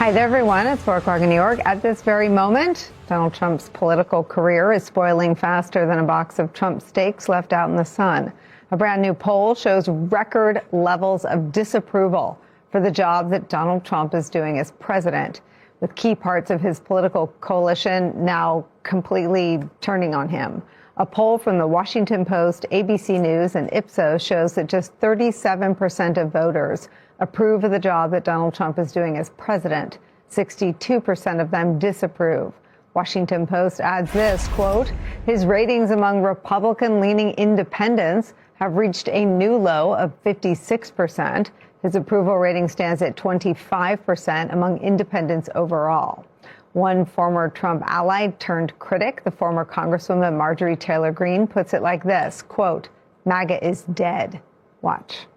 Hi there, everyone. It's 4 o'clock in New York. At this very moment, Donald Trump's political career is spoiling faster than a box of Trump steaks left out in the sun. A brand new poll shows record levels of disapproval for the job that Donald Trump is doing as president, with key parts of his political coalition now completely turning on him. A poll from the Washington Post, ABC News, and Ipsos shows that just 37% of voters approve of the job that Donald Trump is doing as president. 62% of them disapprove. Washington Post adds this, quote, his ratings among Republican-leaning independents have reached a new low of 56%. His approval rating stands at 25% among independents overall. One former Trump ally turned critic, the former Congresswoman Marjorie Taylor Greene, puts it like this, quote, MAGA is dead. Watch.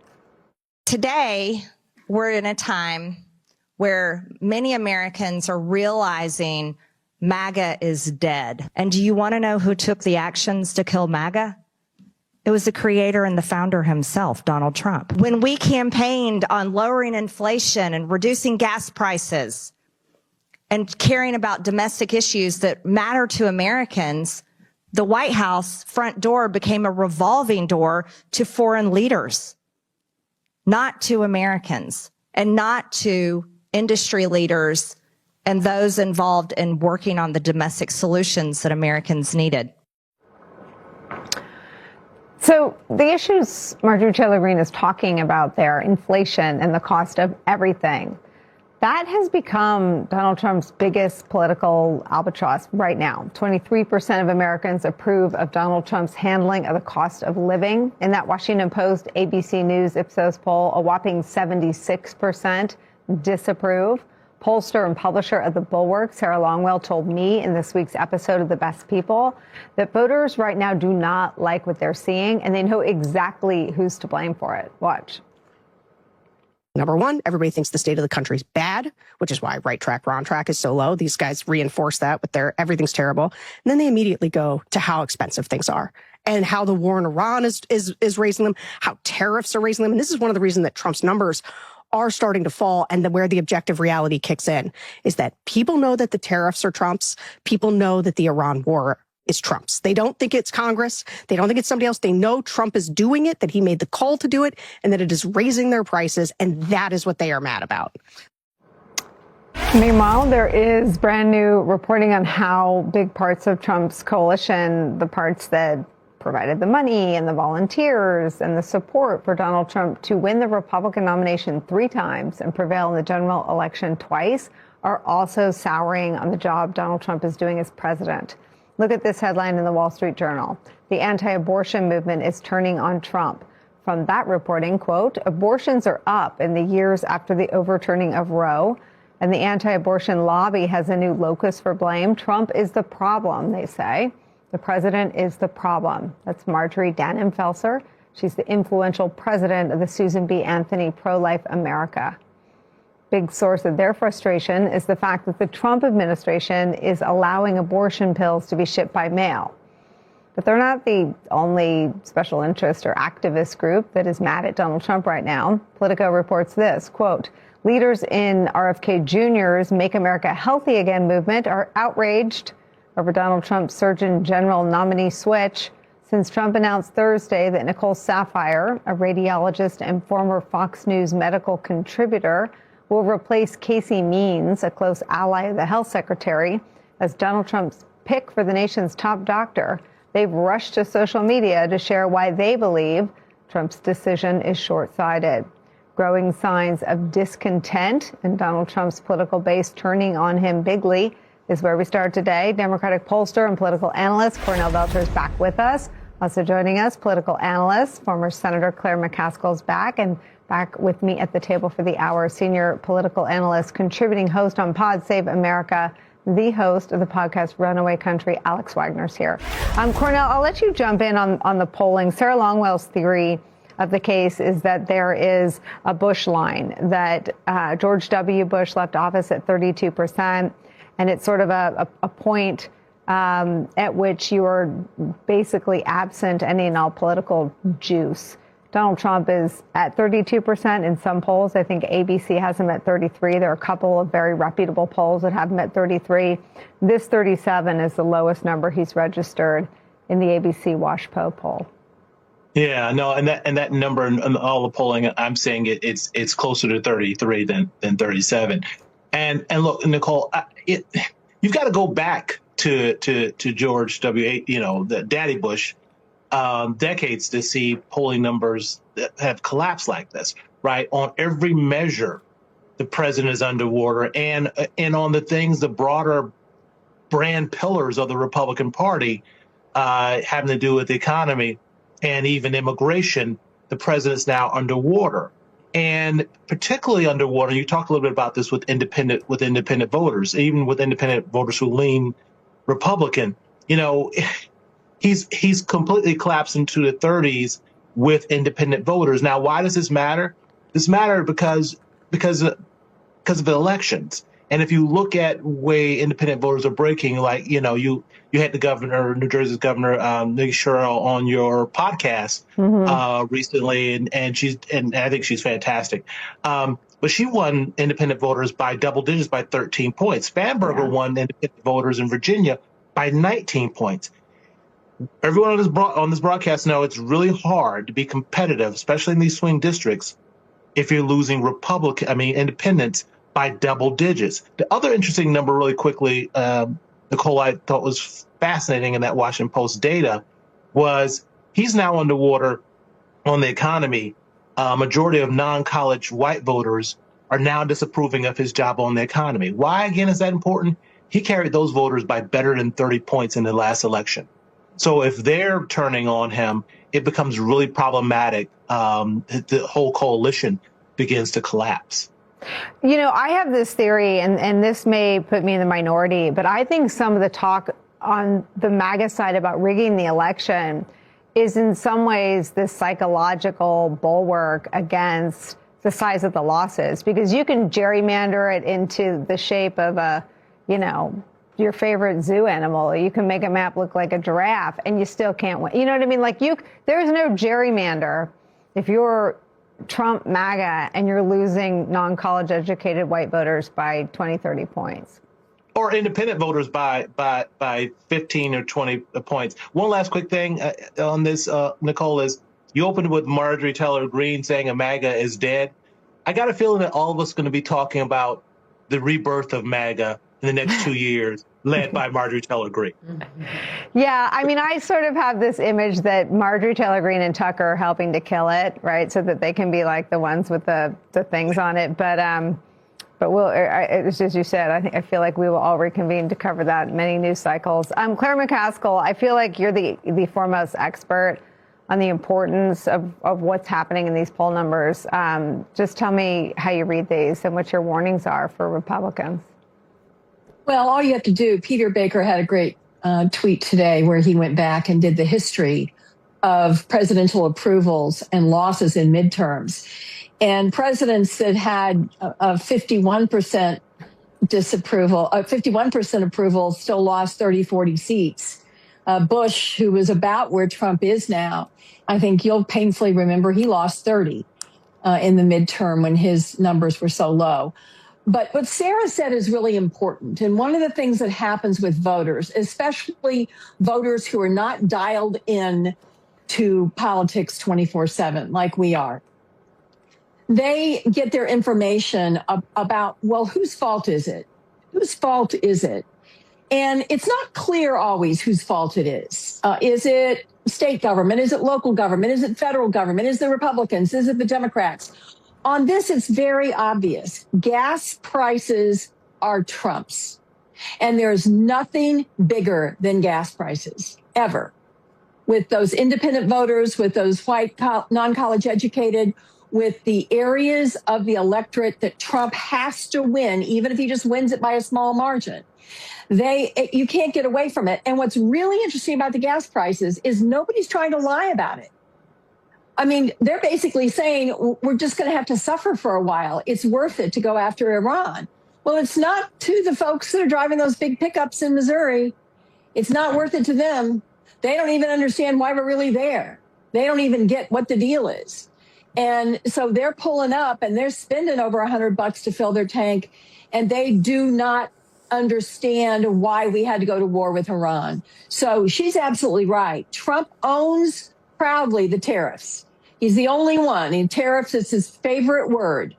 Today, we're in a time where many Americans are realizing MAGA is dead. And do you want to know who took the actions to kill MAGA? It was the creator and the founder himself, Donald Trump. When we campaigned on lowering inflation and reducing gas prices and caring about domestic issues that matter to Americans, the White House front door became a revolving door to foreign leaders, not to Americans, and not to industry leaders and those involved in working on the domestic solutions that Americans needed. So the issues Marjorie Taylor Greene is talking about there, inflation and the cost of everything, that has become Donald Trump's biggest political albatross right now. 23% of Americans approve of Donald Trump's handling of the cost of living. In that Washington Post, ABC News, Ipsos poll, a whopping 76% disapprove. Pollster and publisher of The Bulwark, Sarah Longwell, told me in this week's episode of The Best People that voters right now do not like what they're seeing, and they know exactly who's to blame for it. Watch. Number one, everybody thinks the state of the country is bad, which is why right track, wrong track is so low. These guys reinforce that with their everything's terrible. And then they immediately go to how expensive things are and how the war in Iran is raising them, how tariffs are raising them. And this is one of the reasons that Trump's numbers are starting to fall, and where the objective reality kicks in is that people know that the tariffs are Trump's. People know that the Iran war is Trump's. They don't think it's Congress. They don't think it's somebody else. They know Trump is doing it, that he made the call to do it, and that it is raising their prices, and that is what they are mad about. Meanwhile, there is brand new reporting on how big parts of Trump's coalition, the parts that provided the money and the volunteers and the support for Donald Trump to win the Republican nomination 3 times and prevail in the general election twice, are also souring on the job Donald Trump is doing as president. Look at this headline in the Wall Street Journal. The anti-abortion movement is turning on Trump. From that reporting, quote, abortions are up in the years after the overturning of Roe, and the anti-abortion lobby has a new locus for blame. Trump is the problem, they say. The president is the problem. That's Marjorie Dannenfelser. She's the influential president of the Susan B. Anthony Pro-Life America. Big source of their frustration is the fact that the Trump administration is allowing abortion pills to be shipped by mail. But they're not the only special interest or activist group that is mad at Donald Trump right now. Politico reports this, quote, leaders in RFK Jr.'s Make America Healthy Again movement are outraged over Donald Trump's Surgeon General nominee switch since Trump announced Thursday that Nicole Saphier, a radiologist and former Fox News medical contributor, will replace Casey Means, a close ally of the health secretary, as Donald Trump's pick for the nation's top doctor. They've rushed to social media to share why they believe Trump's decision is short-sighted. Growing signs of discontent and Donald Trump's political base turning on him bigly is where we start today. Democratic pollster and political analyst Cornell Belcher is back with us. Also joining us, political analyst, former Senator Claire McCaskill is back, and back with me at the table for the hour, senior political analyst, contributing host on Pod Save America, the host of the podcast Runaway Country, Alex Wagner's here. Cornell, I'll let you jump in on the polling. Sarah Longwell's theory of the case is that there is a Bush line, that George W. Bush left office at 32%. And it's sort of a point at which you are basically absent any and all political juice Donald Trump is at 32% in some polls. I think ABC has him at 33. There are a couple of very reputable polls that have him at 33. This 37 is the lowest number he's registered in the ABC WashPo poll. Yeah, no, and that number in all the polling, I'm saying it's closer to 33 than 37. And look, Nicole, you've got to go back to George W. The Daddy Bush decades to see polling numbers that have collapsed like this, right? On every measure, the president is underwater, and on the broader brand pillars of the Republican Party having to do with the economy and even immigration, the president's now underwater. And particularly underwater, you talked a little bit about this with independent voters, even with independent voters who lean Republican. He's completely collapsed into the 30s with independent voters. Now, why does this matter? This matters because of the elections. And if you look at way independent voters are breaking, like, you had the governor, New Jersey's governor, Nikki Sherrill, on your podcast recently, and I think she's fantastic. But she won independent voters by double digits by 13 points. Spanberger won independent voters in Virginia by 19 points. Everyone on this broadcast know it's really hard to be competitive, especially in these swing districts, if you're losing independents by double digits. The other interesting number, really quickly, Nicole, I thought was fascinating in that Washington Post data, was he's now underwater on the economy. Majority of non-college white voters are now disapproving of his job on the economy. Why, again, is that important? He carried those voters by better than 30 points in the last election. So if they're turning on him, it becomes really problematic. The whole coalition begins to collapse. I have this theory, and this may put me in the minority, but I think some of the talk on the MAGA side about rigging the election is in some ways this psychological bulwark against the size of the losses, because you can gerrymander it into the shape of your favorite zoo animal. You can make a map look like a giraffe and you still can't win. You know what I mean? There's no gerrymander if you're Trump MAGA and you're losing non-college educated white voters by 20, 30 points. Or independent voters by 15 or 20 points. One last quick thing on this, Nicole, is you opened with Marjorie Taylor Greene saying a MAGA is dead. I got a feeling that all of us are going to be talking about the rebirth of MAGA in the next 2 years, led by Marjorie Taylor Greene. Yeah, I sort of have this image that Marjorie Taylor Greene and Tucker are helping to kill it, right, so that they can be like the ones with the things on it. But as you said, I feel like we will all reconvene to cover that in many news cycles. Claire McCaskill, I feel like you're the foremost expert on the importance of what's happening in these poll numbers. Just tell me how you read these and what your warnings are for Republicans. Well, all you have to do, Peter Baker had a great tweet today where he went back and did the history of presidential approvals and losses in midterms. And presidents that had a 51% disapproval, 51% approval still lost 30, 40 seats. Bush, who was about where Trump is now, I think you'll painfully remember he lost 30 in the midterm when his numbers were so low. But what Sarah said is really important. And one of the things that happens with voters, especially voters who are not dialed in to politics 24/7 like we are, they get their information about, well, whose fault is it? Whose fault is it? And it's not clear always whose fault it is. Is it state government? Is it local government? Is it federal government? Is it the Republicans? Is it the Democrats? On this, it's very obvious. Gas prices are Trump's. And there's nothing bigger than gas prices, ever. With those independent voters, with those white, non-college educated, with the areas of the electorate that Trump has to win, even if he just wins it by a small margin. You can't get away from it. And what's really interesting about the gas prices is nobody's trying to lie about it. They're basically saying we're just going to have to suffer for a while. It's worth it to go after Iran. Well, it's not to the folks that are driving those big pickups in Missouri. It's not worth it to them. They don't even understand why we're really there. They don't even get what the deal is. And so they're pulling up and they're spending over $100 to fill their tank. And they do not understand why we had to go to war with Iran. So she's absolutely right. Trump owns proudly the tariffs. He's the only one. And tariffs is his favorite word.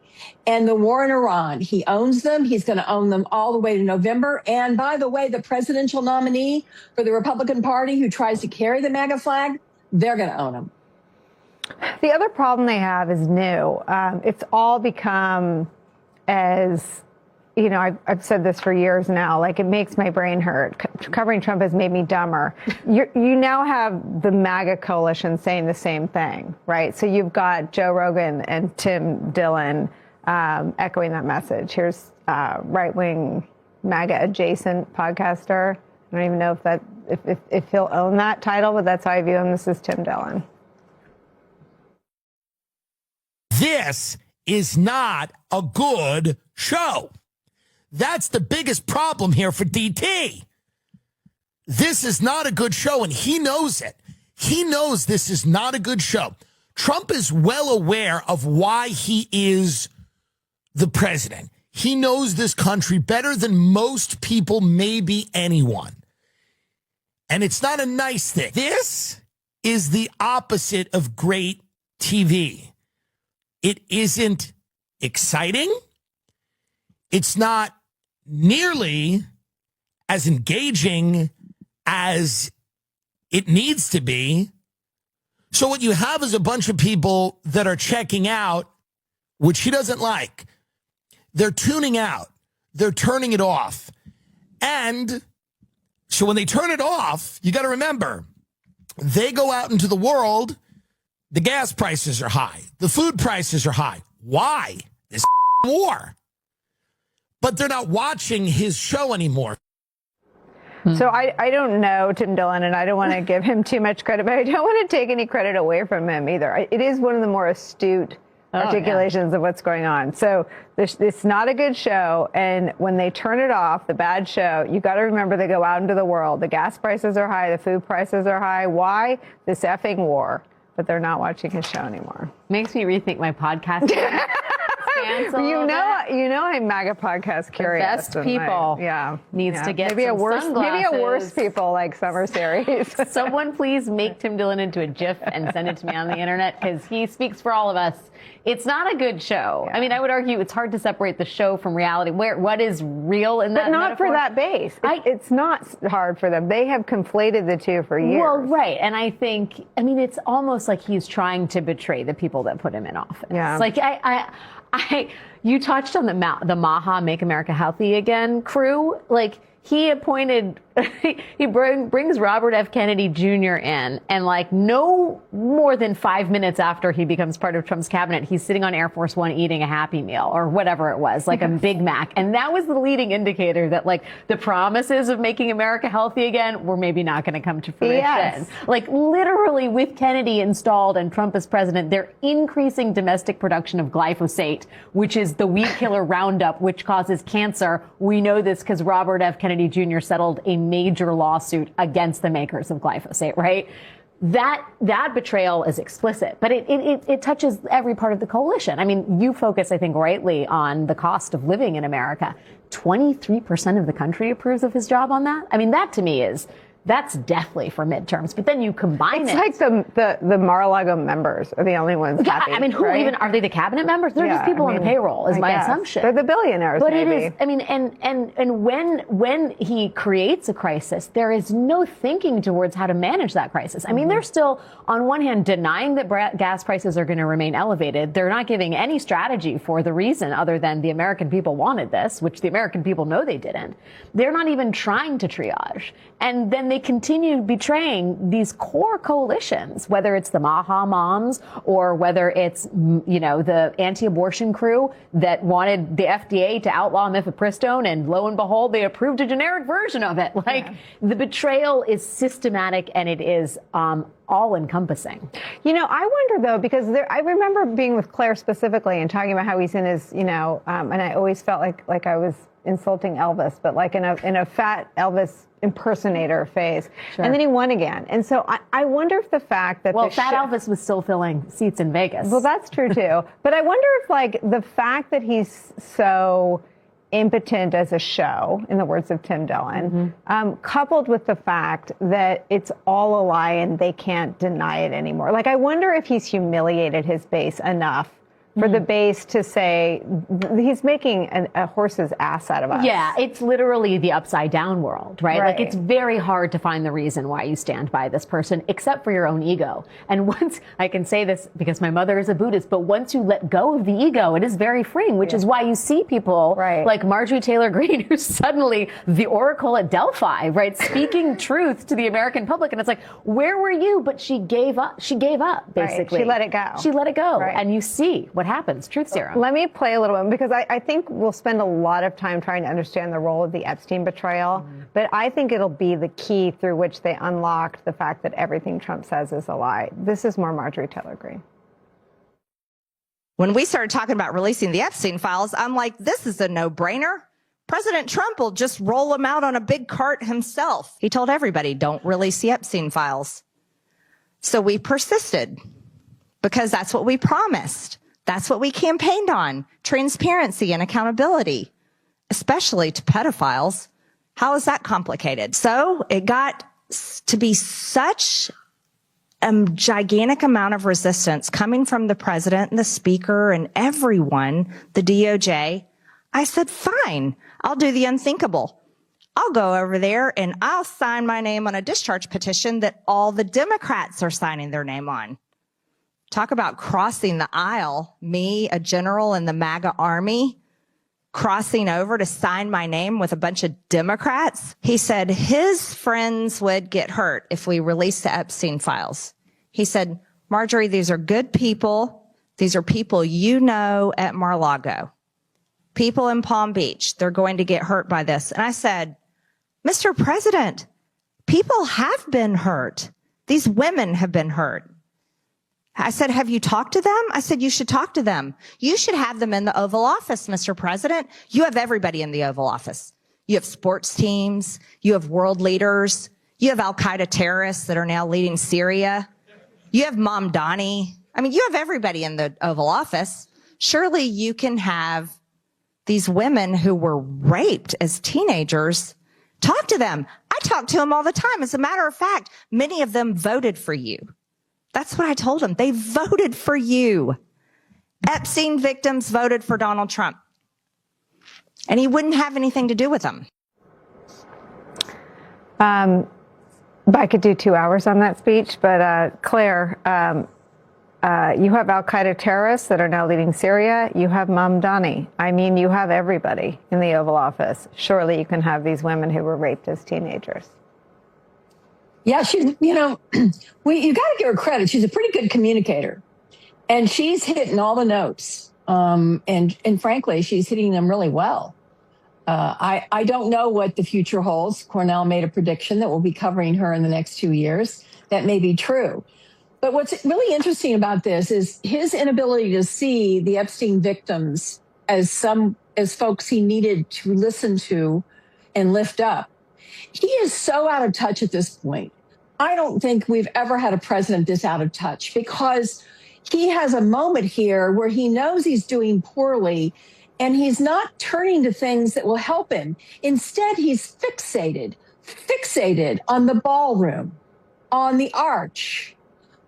And the war in Iran, he owns them. He's going to own them all the way to November. And by the way, the presidential nominee for the Republican Party who tries to carry the MAGA flag, they're going to own them. The other problem they have is new. It's all become, as you know, I've said this for years now, like it makes my brain hurt. Covering Trump has made me dumber. You now have the MAGA coalition saying the same thing, right? So you've got Joe Rogan and Tim Dillon echoing that message. Here's right-wing MAGA adjacent podcaster. I don't even know if he'll own that title, but that's how I view him. This is Tim Dillon. This is not a good show. That's the biggest problem here for DT. This is not a good show, and he knows it. He knows this is not a good show. Trump is well aware of why he is the president. He knows this country better than most people, maybe anyone. And it's not a nice thing. This is the opposite of great TV. It isn't exciting. It's not nearly as engaging as it needs to be. So what you have is a bunch of people that are checking out, which he doesn't like. They're tuning out. They're turning it off. And so when they turn it off, you got to remember, they go out into the world. The gas prices are high. The food prices are high. Why? This war. But they're not watching his show anymore. So I don't know Tim Dillon, and I don't want to give him too much credit, but I don't want to take any credit away from him either. It is one of the more astute articulations of what's going on. So it's not a good show, and when they turn it off, the bad show, you got to remember they go out into the world. The gas prices are high. The food prices are high. Why? This effing war. But they're not watching his show anymore. Makes me rethink my podcast. You know, I'm MAGA podcast curious. The best people needs to get maybe some a worse people like Summer Series. Someone please make Tim Dillon into a GIF and send it to me on the internet, because he speaks for all of us. It's not a good show. Yeah. I mean, I would argue it's hard to separate the show from reality. What is real in that? But not metaphor? for that base. It's not hard for them. They have conflated the two for years. Well, right. And I think, it's almost like he's trying to betray the people that put him in office. Yeah. Like you touched on the Maha Make America Healthy Again crew. Like, he appointed, he brings Robert F. Kennedy Jr. in, and like no more than 5 minutes after he becomes part of Trump's cabinet, he's sitting on Air Force One eating a Happy Meal or whatever it was, like a Big Mac. And that was the leading indicator that like the promises of making America healthy again were maybe not going to come to fruition. Yes. Like literally with Kennedy installed and Trump as president, they're increasing domestic production of glyphosate, which is the weed killer Roundup, which causes cancer. We know this because Robert F. Kennedy Jr. settled a major lawsuit against the makers of glyphosate, right? That betrayal is explicit, but it touches every part of the coalition. I mean, you focus, I think, rightly on the cost of living in America. 23% of the country approves of his job on that. I mean, that to me that's deathly for midterms. But then you combine it's like the Mar-a-Lago members are the only ones happy. I mean, who right? even are they the cabinet members? They're just people on the payroll, is my assumption. They're the billionaires. But maybe. it is. I mean, and when he creates a crisis, there is no thinking towards how to manage that crisis. I mean, they're still on one hand denying that gas prices are going to remain elevated. They're not giving any strategy for the reason other than the American people wanted this, which the American people know they didn't. They're not even trying to triage, and then they continue betraying these core coalitions, whether it's the Maha Moms or whether it's, the anti-abortion crew that wanted the FDA to outlaw mifepristone, and lo and behold, they approved a generic version of it. The betrayal is systematic, and it is all encompassing. You know, I wonder though, because I remember being with Claire specifically and talking about how he's in his, and I always felt like I was insulting Elvis, but like in a fat Elvis impersonator phase. Sure. And then he won again. And so I wonder if the fact that fat Elvis was still filling seats in Vegas. Well, that's true too. But I wonder if like the fact that he's so impotent as a show, in the words of Tim Dillon, coupled with the fact that it's all a lie and they can't deny it anymore. Like, I wonder if he's humiliated his base enough for the base to say he's making a horse's ass out of us. Yeah, it's literally the upside down world, right? Right. Like, it's very hard to find the reason why you stand by this person, except for your own ego. And once, I can say this because my mother is a Buddhist, but once you let go of the ego, it is very freeing, which is why you see people like Marjorie Taylor Greene, who's suddenly the oracle at Delphi, right? Speaking truth to the American public. And it's like, where were you? But she gave up. She gave up, basically. Right. She let it go. She let it go. Right. And you see what happens. Truth serum. Let me play a little bit, because I think we'll spend a lot of time trying to understand the role of the Epstein betrayal, but I think it'll be the key through which they unlocked the fact that everything Trump says is a lie. This is more Marjorie Taylor Greene. When we started talking about releasing the Epstein files, I'm like, this is a no-brainer. President Trump will just roll them out on a big cart himself. He told everybody, don't release the Epstein files. So we persisted because that's what we promised. That's what we campaigned on, transparency and accountability, especially to pedophiles. How is that complicated? So it got to be such a gigantic amount of resistance coming from the president and the speaker and everyone, the DOJ. I said, fine, I'll do the unthinkable. I'll go over there and I'll sign my name on a discharge petition that all the Democrats are signing their name on. Talk about crossing the aisle, me, a general in the MAGA army, crossing over to sign my name with a bunch of Democrats. He said his friends would get hurt if we released the Epstein files. He said, Marjorie, these are good people. These are people you know at Mar-a-Lago. People in Palm Beach, they're going to get hurt by this. And I said, Mr. President, people have been hurt. These women have been hurt. I said, have you talked to them? I said, you should talk to them. You should have them in the Oval Office, Mr. President. You have everybody in the Oval Office. You have sports teams. You have world leaders. You have al-Qaeda terrorists that are now leading Syria. You have Mamdani. I mean, you have everybody in the Oval Office. Surely you can have these women who were raped as teenagers. Talk to them. I talk to them all the time. As a matter of fact, many of them voted for you. That's what I told them. They voted for you. Epstein victims voted for Donald Trump. And he wouldn't have anything to do with them. I could do 2 hours on that speech, but Claire, you have al-Qaeda terrorists that are now leading Syria. You have Mamdani. I mean, you have everybody in the Oval Office. Surely you can have these women who were raped as teenagers. Yeah, she's, you got to give her credit. She's a pretty good communicator. And she's hitting all the notes. And frankly, she's hitting them really well. I don't know what the future holds. Cornell made a prediction that we'll be covering her in the next 2 years. That may be true. But what's really interesting about this is his inability to see the Epstein victims as folks he needed to listen to and lift up. He is so out of touch at this point. I don't think we've ever had a president this out of touch, because he has a moment here where he knows he's doing poorly and he's not turning to things that will help him. Instead, he's fixated on the ballroom, on the arch,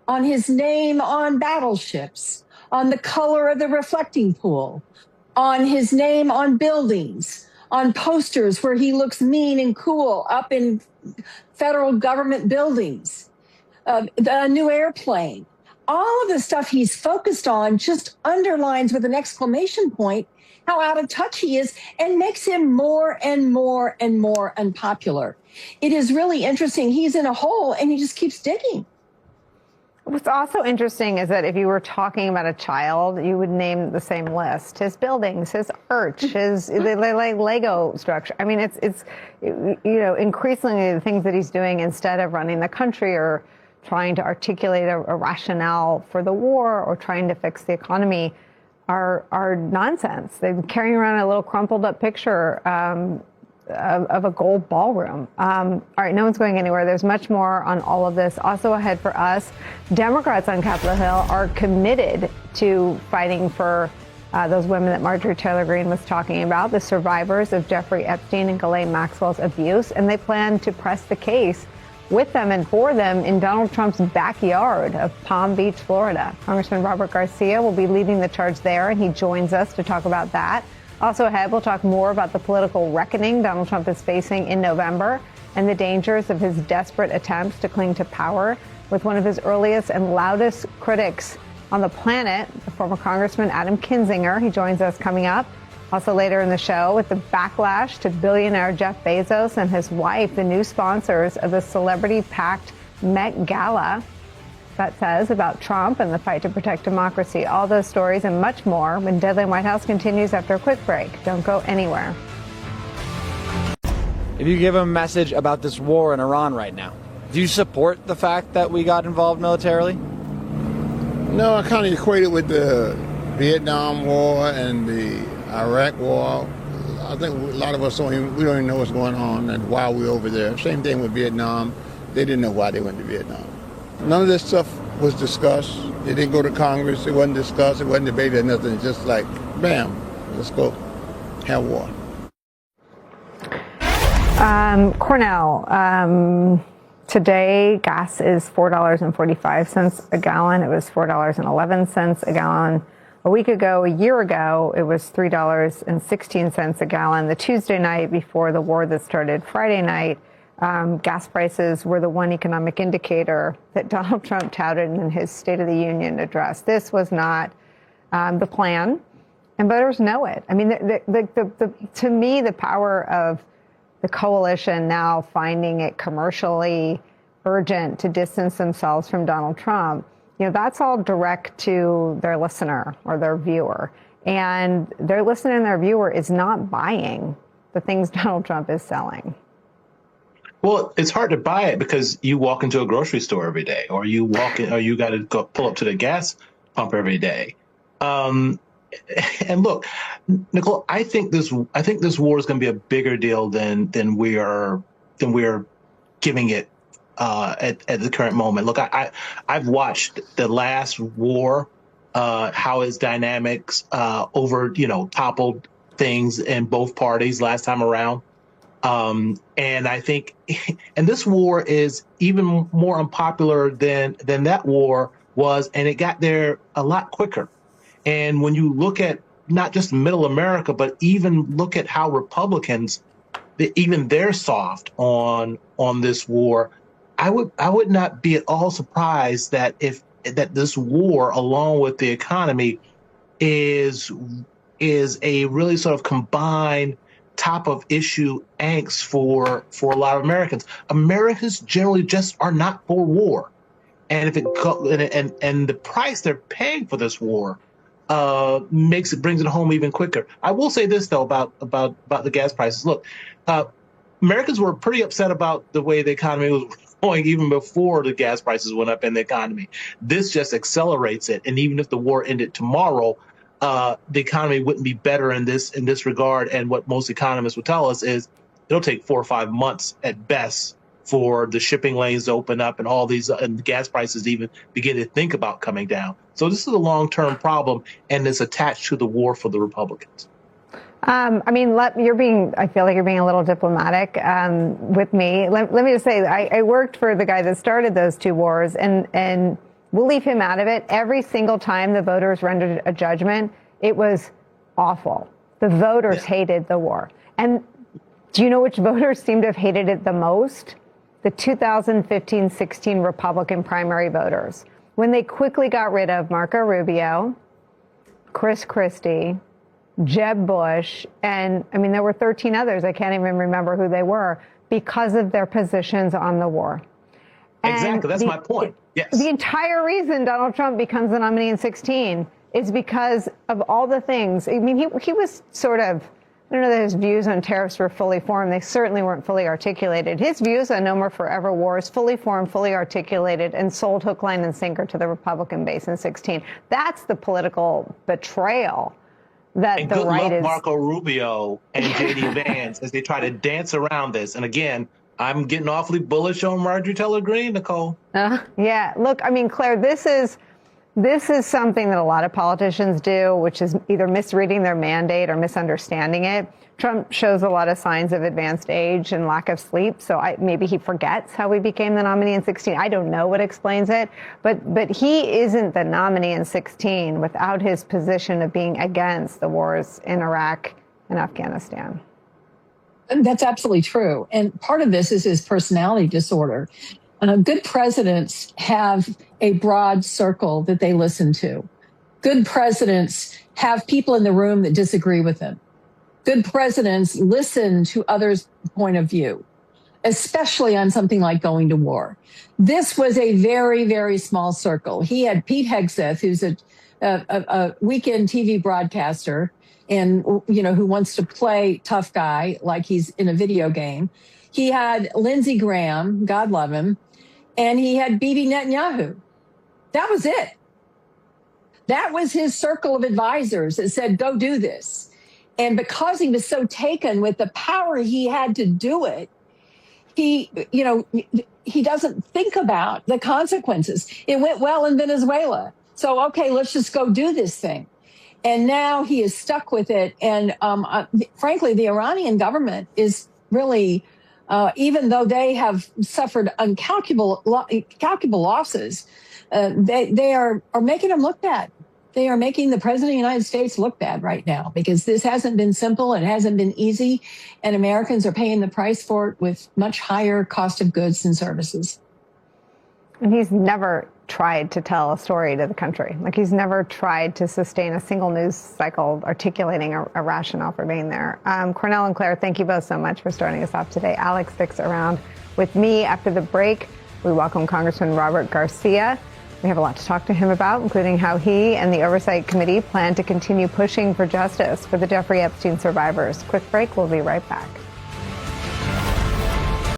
on his name on battleships, on the color of the reflecting pool, on his name on buildings, on posters where he looks mean and cool up in federal government buildings, the new airplane. All of the stuff he's focused on just underlines with an exclamation point how out of touch he is and makes him more and more and more unpopular. It is really interesting. He's in a hole and he just keeps digging. What's also interesting is that if you were talking about a child, you would name the same list: his buildings, his arch, his like Lego structure. I mean, it's increasingly the things that he's doing instead of running the country or trying to articulate a rationale for the war or trying to fix the economy are nonsense. They're carrying around a little crumpled up picture of a gold ballroom. All right, no one's going anywhere. There's much more on all of this. Also ahead for us, Democrats on Capitol Hill are committed to fighting for those women that Marjorie Taylor Greene was talking about, the survivors of Jeffrey Epstein and Ghislaine Maxwell's abuse, and they plan to press the case with them and for them in Donald Trump's backyard of Palm Beach, Florida. Congressman Robert Garcia will be leading the charge there, and he joins us to talk about that. Also ahead, we'll talk more about the political reckoning Donald Trump is facing in November and the dangers of his desperate attempts to cling to power with one of his earliest and loudest critics on the planet, the former Congressman Adam Kinzinger. He joins us coming up. Also later in the show, with the backlash to billionaire Jeff Bezos and his wife, the new sponsors of the celebrity-packed Met Gala. That says about Trump and the fight to protect democracy. All those stories and much more when Deadline White House continues after a quick break. Don't go anywhere. If you give a message about this war in Iran right now, do you support the fact that we got involved militarily? No, I kind of equate it with the Vietnam War and the Iraq War. I think a lot of us don't even know what's going on and why we're over there. Same thing with Vietnam. They didn't know why they went to Vietnam. None of this stuff was discussed. It didn't go to Congress. It wasn't discussed. It wasn't debated, nothing. It's just like, bam, let's go have war. Cornell, today gas is $4.45 a gallon. It was $4.11 a gallon. A week ago, a year ago, it was $3.16 a gallon. The Tuesday night before the war that started Friday night, gas prices were the one economic indicator that Donald Trump touted in his State of the Union address. This was not the plan, and voters know it. I mean, to me, the power of the coalition now finding it commercially urgent to distance themselves from Donald Trump, that's all direct to their listener or their viewer. And their listener and their viewer is not buying the things Donald Trump is selling. Well, it's hard to buy it because you walk into a grocery store every day, or you walk in, or you got to go pull up to the gas pump every day. And look, Nicole, I think this war is going to be a bigger deal than we are giving it at the current moment. Look, I've watched the last war, how its dynamics toppled things in both parties last time around. And I think, and this war is even more unpopular than that war was, and it got there a lot quicker. And when you look at not just middle America, but even look at how Republicans, even they're soft on this war, I would not be at all surprised that that this war, along with the economy, is a really sort of combined top of issue angst for a lot of Americans. Americans generally just are not for war, and if and the price they're paying for this war brings it home even quicker. I will say this though about the gas prices. Look, Americans were pretty upset about the way the economy was going even before the gas prices went up in the economy. This just accelerates it, and even if the war ended tomorrow, the economy wouldn't be better in this regard. And what most economists would tell us is it'll take 4 or 5 months at best for the shipping lanes to open up and all these and the gas prices even begin to think about coming down. So this is a long-term problem, and it's attached to the war for the Republicans. I feel like you're being a little diplomatic with me. Let me just say, I worked for the guy that started those two wars, and we'll leave him out of it. Every single time the voters rendered a judgment, it was awful. The voters hated the war. And do you know which voters seem to have hated it the most? The 2015-16 Republican primary voters. When they quickly got rid of Marco Rubio, Chris Christie, Jeb Bush, and there were 13 others. I can't even remember who they were because of their positions on the war. Exactly. That's my point. Yes. The entire reason Donald Trump becomes the nominee in 2016 is because of all the things. I mean, he was sort of I don't know that his views on tariffs were fully formed. They certainly weren't fully articulated. His views on no more forever wars, fully formed, fully articulated, and sold hook, line, and sinker to the Republican base in 2016. That's the political betrayal that and the good right luck is. Marco Rubio and JD Vance as they try to dance around this. And again, I'm getting awfully bullish on Marjorie Taylor Greene, Nicole. Yeah, look, I mean, Claire, this is something that a lot of politicians do, which is either misreading their mandate or misunderstanding it. Trump shows a lot of signs of advanced age and lack of sleep, so maybe he forgets how he became the nominee in 2016. I don't know what explains it, but he isn't the nominee in 2016 without his position of being against the wars in Iraq and Afghanistan. That's absolutely true. And part of this is his personality disorder. Good presidents have a broad circle that they listen to. Good presidents have people in the room that disagree with them. Good presidents listen to others' point of view, especially on something like going to war. This was a very, very small circle. He had Pete Hegseth, who's a weekend TV broadcaster, and who wants to play tough guy like he's in a video game. He had Lindsey Graham, God love him, and he had Bibi Netanyahu. That was it. That was his circle of advisors that said, go do this. And because he was so taken with the power he had to do it, he doesn't think about the consequences. It went well in Venezuela. So, okay, let's just go do this thing. And now he is stuck with it. And frankly, the Iranian government is really, even though they have suffered incalculable losses, they are making them look bad. They are making the president of the United States look bad right now because this hasn't been simple. It hasn't been easy. And Americans are paying the price for it with much higher cost of goods and services. And he's never tried to tell a story to the country. Like, he's never tried to sustain a single news cycle articulating a rationale for being there. Cornell and Claire, thank you both so much for starting us off today. Alex sticks around with me after the break. We welcome Congressman Robert Garcia. We have a lot to talk to him about, including how he and the Oversight Committee plan to continue pushing for justice for the Jeffrey Epstein survivors. Quick break. We'll be right back.